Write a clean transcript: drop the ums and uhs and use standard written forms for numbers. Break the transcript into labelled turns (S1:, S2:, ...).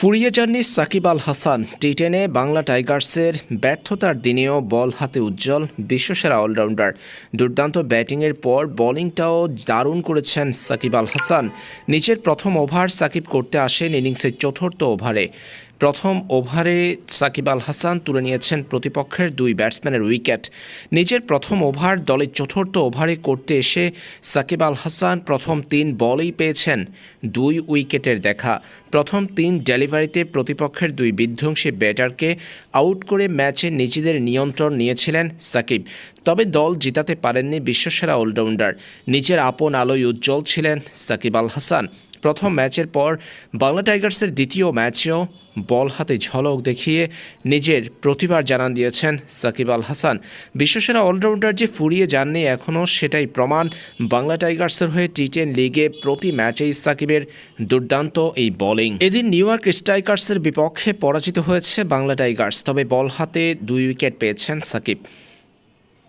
S1: ফুরিয়ে যাননি সাকিব আল হাসান। টি10-এ বাংলা টাইগার্সের ব্যর্থতার দিনেও বল হাতে উজ্জ্বল বিশ্বসেরা অলরাউন্ডার। দুর্দান্ত ব্যাটিংয়ের পর বোলিংটাও দারুণ করেছেন সাকিব আল হাসান। নিজের প্রথম ওভার সাকিব করতে আসেন ইনিংসের চতুর্থ ওভারে। প্রথম ওভারে সাকিব আল হাসান তুলে নিয়েছেন প্রতিপক্ষের দুই ব্যাটসম্যানের উইকেট। নিজের প্রথম ওভার দলের চতুর্থ ওভারে করতে এসে সাকিব আল হাসান প্রথম 3 বলেই পেয়েছেন 2 উইকেটের দেখা। প্রথম 3 ডেলিভারিতে প্রতিপক্ষের দুই বিধ্বংসী ব্যাটারকে আউট করে ম্যাচে নিজেদের নিয়ন্ত্রণ নিয়েছিলেন সাকিব। তবে দল জিতাতে পারেননি বিশ্বসেরা অলরাউন্ডার। নিজের আপন আলোয় উজ্জ্বল ছিলেন সাকিব আল হাসান। প্রথম ম্যাচের পর বাংলা টাইগার্সের দ্বিতীয় ম্যাচেও বল হাতে ঝলক দেখিয়ে নিজের প্রতিভার জানান দিয়েছেন সাকিব আল হাসান। বিশ্বসেরা অলরাউন্ডার যে ফুরিয়ে যাননি এখনও সেটাই প্রমাণ বাংলা টাইগার্সের হয়ে টি10 লিগে প্রতি ম্যাচেই সাকিবের দুর্দান্ত এই বোলিং। এদিন নিউ ইয়র্ক স্ট্রাইকার্সের বিপক্ষে পরাজিত হয়েছে বাংলা টাইগার্স, তবে বল হাতে 2 উইকেট পেয়েছেন সাকিব।